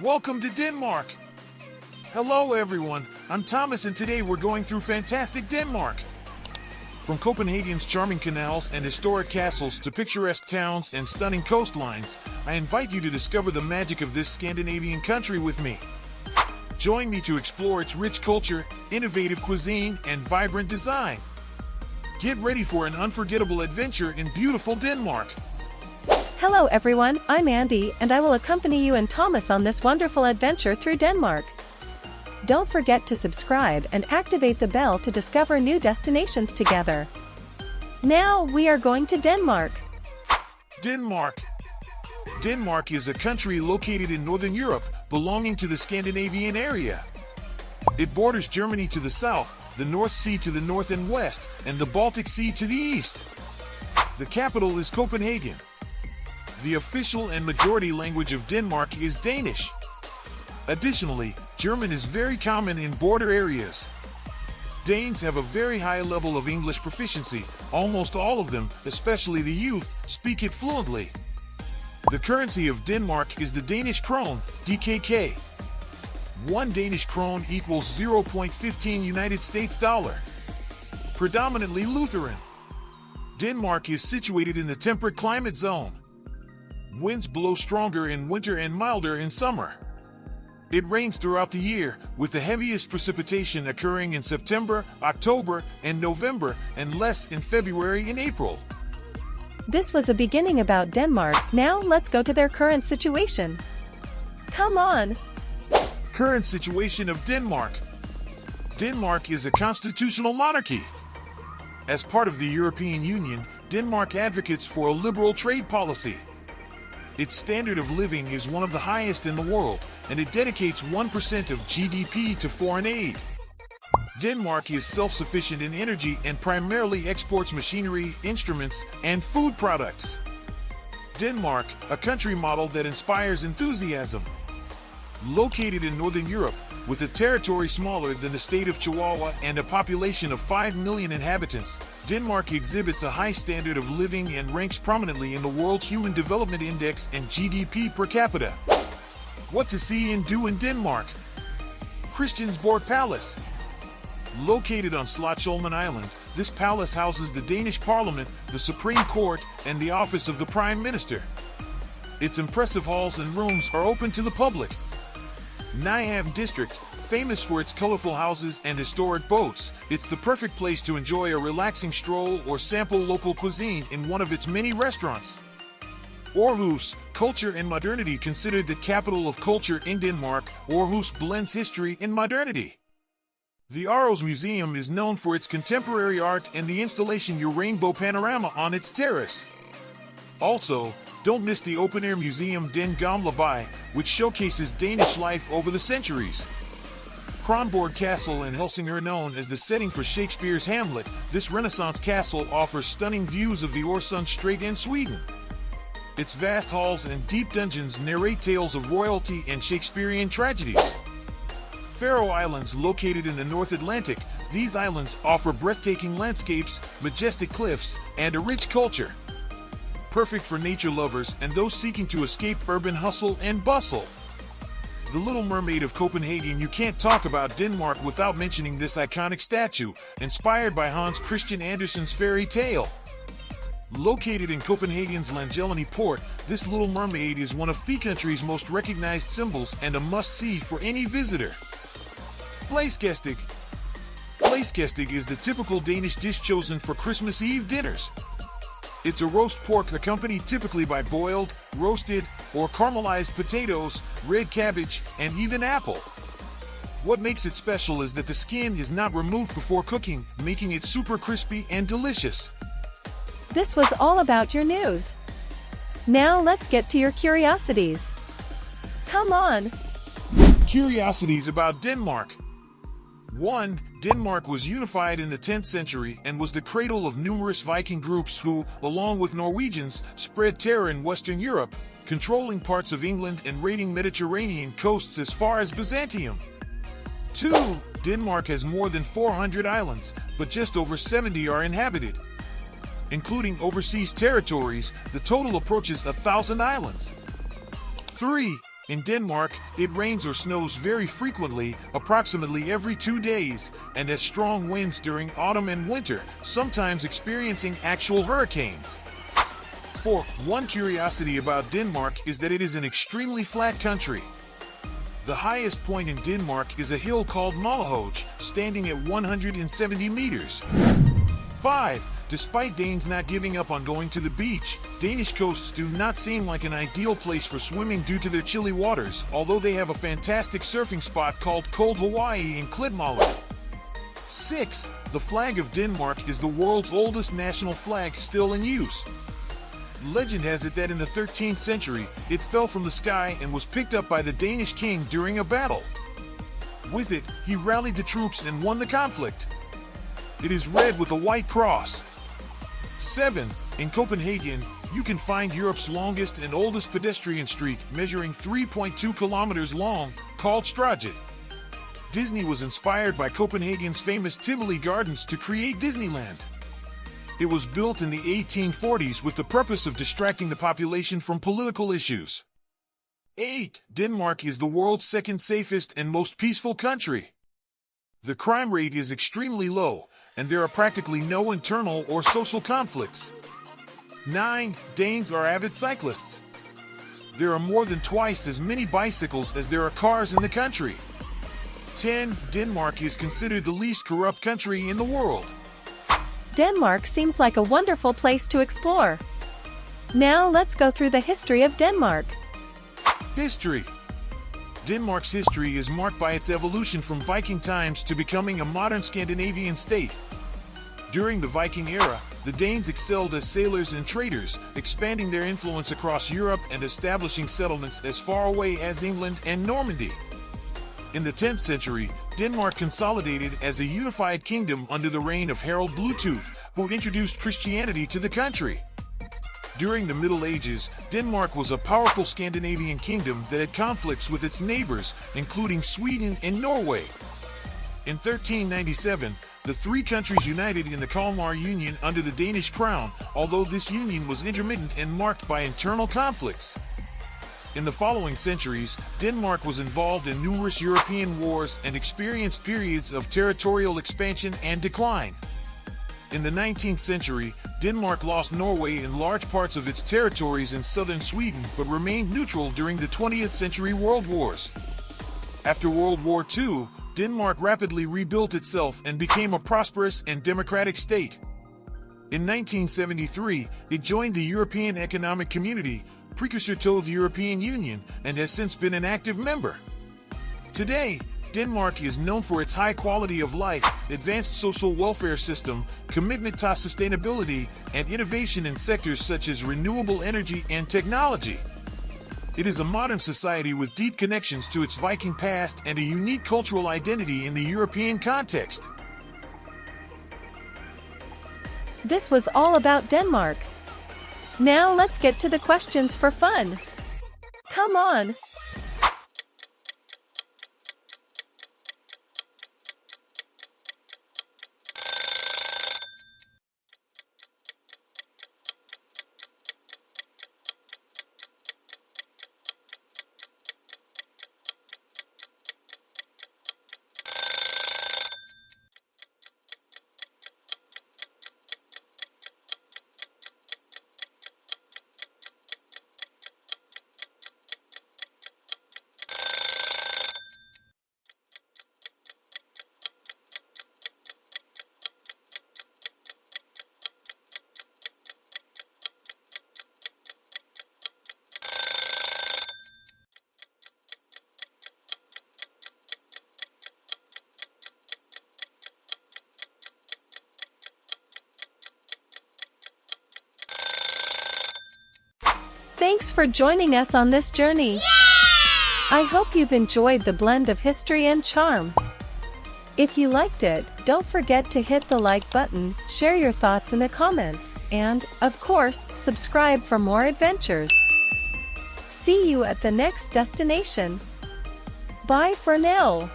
Welcome to Denmark! Hello everyone, I'm Thomas and today we're going through fantastic Denmark. From Copenhagen's charming canals and historic castles to picturesque towns and stunning coastlines, I invite you to discover the magic of this Scandinavian country with me. Join me to explore its rich culture, innovative cuisine, and vibrant design. Get ready for an unforgettable adventure in beautiful Denmark. Hello everyone, I'm Andy and I will accompany you and Thomas on this wonderful adventure through Denmark. Don't forget to subscribe and activate the bell to discover new destinations together. Now we are going to Denmark. Denmark. Denmark is a country located in Northern Europe, belonging to the Scandinavian area. It borders Germany to the south, the North Sea to the north and west, and the Baltic Sea to the east. The capital is Copenhagen. The official and majority language of Denmark is Danish. Additionally, German is very common in border areas. Danes have a very high level of English proficiency. Almost all of them, especially the youth, speak it fluently. The currency of Denmark is the Danish krone, DKK. 1 Danish krone equals 0.15 United States dollar. Predominantly Lutheran. Denmark is situated in the temperate climate zone. Winds blow stronger in winter and milder in summer. It rains throughout the year, with the heaviest precipitation occurring in September, October, and November, and less in February and April. This was a beginning about Denmark. Now let's go to their current situation. Come on! Current situation of Denmark. Denmark is a constitutional monarchy. As part of the European Union, Denmark advocates for a liberal trade policy. Its standard of living is one of the highest in the world, and it dedicates 1% of GDP to foreign aid. Denmark is self-sufficient in energy and primarily exports machinery, instruments, and food products. Denmark, a country model that inspires enthusiasm. Located in Northern Europe, with a territory smaller than the state of Chihuahua and a population of 5 million inhabitants, Denmark exhibits a high standard of living and ranks prominently in the World Human Development Index and GDP per capita. What to see and do in Denmark? Christiansborg Palace. Located on Slotsholmen Island, this palace houses the Danish Parliament, the Supreme Court, and the office of the Prime Minister. Its impressive halls and rooms are open to the public. Nyhavn District, famous for its colorful houses and historic boats, it's the perfect place to enjoy a relaxing stroll or sample local cuisine in one of its many restaurants. Aarhus, culture and modernity. Considered the capital of culture in Denmark, Aarhus blends history and modernity. The Aarhus Museum is known for its contemporary art and the installation Your Rainbow Panorama on its terrace. Also, don't miss the open-air museum Den Gamle By, which showcases Danish life over the centuries. Kronborg Castle in Helsingør, known as the setting for Shakespeare's Hamlet, this Renaissance castle offers stunning views of the Øresund Strait and Sweden. Its vast halls and deep dungeons narrate tales of royalty and Shakespearean tragedies. Faroe Islands, located in the North Atlantic, these islands offer breathtaking landscapes, majestic cliffs, and a rich culture. Perfect for nature lovers and those seeking to escape urban hustle and bustle. The Little Mermaid of Copenhagen. You can't talk about Denmark without mentioning this iconic statue, inspired by Hans Christian Andersen's fairy tale. Located in Copenhagen's Langelani port, this Little Mermaid is one of the country's most recognized symbols and a must-see for any visitor. Flæskestig. Flæskestig is the typical Danish dish chosen for Christmas Eve dinners. It's a roast pork accompanied typically by boiled, roasted, or caramelized potatoes, red cabbage, and even apple. What makes it special is that the skin is not removed before cooking, making it super crispy and delicious. This was all about your news. Now let's get to your curiosities. Come on! Curiosities about Denmark. 1. Denmark was unified in the 10th century and was the cradle of numerous Viking groups who, along with Norwegians, spread terror in Western Europe, controlling parts of England and raiding Mediterranean coasts as far as Byzantium. 2. Denmark has more than 400 islands, but just over 70 are inhabited. Including overseas territories, the total approaches 1,000 islands. 3. In Denmark, it rains or snows very frequently, approximately every 2 days, and has strong winds during autumn and winter, sometimes experiencing actual hurricanes. 4. One curiosity about Denmark is that it is an extremely flat country. The highest point in Denmark is a hill called Målehøj, standing at 170 meters. 5. Despite Danes not giving up on going to the beach, Danish coasts do not seem like an ideal place for swimming due to their chilly waters, although they have a fantastic surfing spot called Cold Hawaii in Klitmøller. 6. The flag of Denmark is the world's oldest national flag still in use. Legend has it that in the 13th century, it fell from the sky and was picked up by the Danish king during a battle. With it, he rallied the troops and won the conflict. It is red with a white cross. 7. In Copenhagen, you can find Europe's longest and oldest pedestrian street, measuring 3.2 kilometers long, called Strøget. Disney was inspired by Copenhagen's famous Tivoli Gardens to create Disneyland. It was built in the 1840s with the purpose of distracting the population from political issues. 8. Denmark is the world's second safest and most peaceful country. The crime rate is extremely low, and there are practically no internal or social conflicts. 9. Danes are avid cyclists. There are more than twice as many bicycles as there are cars in the country. 10. Denmark is considered the least corrupt country in the world. Denmark seems like a wonderful place to explore. Now let's go through the history of Denmark. History. Denmark's history is marked by its evolution from Viking times to becoming a modern Scandinavian state. During the Viking era, the Danes excelled as sailors and traders, expanding their influence across Europe and establishing settlements as far away as England and Normandy. In the 10th century, Denmark consolidated as a unified kingdom under the reign of Harald Bluetooth, who introduced Christianity to the country. During the Middle Ages, Denmark was a powerful Scandinavian kingdom that had conflicts with its neighbors, including Sweden and Norway. In 1397, the three countries united in the Kalmar Union under the Danish crown, although this union was intermittent and marked by internal conflicts. In the following centuries, Denmark was involved in numerous European wars and experienced periods of territorial expansion and decline. In the 19th century, Denmark lost Norway and large parts of its territories in southern Sweden but remained neutral during the 20th century world wars. After World War II, Denmark rapidly rebuilt itself and became a prosperous and democratic state. In 1973, it joined the European Economic Community, precursor to the European Union, and has since been an active member. Today, Denmark is known for its high quality of life, advanced social welfare system, commitment to sustainability, and innovation in sectors such as renewable energy and technology. It is a modern society with deep connections to its Viking past and a unique cultural identity in the European context. This was all about Denmark. Now let's get to the questions for fun. Come on! Thanks for joining us on this journey. Yeah! I hope you've enjoyed the blend of history and charm. If you liked it, don't forget to hit the like button, share your thoughts in the comments, and, of course, subscribe for more adventures. See you at the next destination. Bye for now.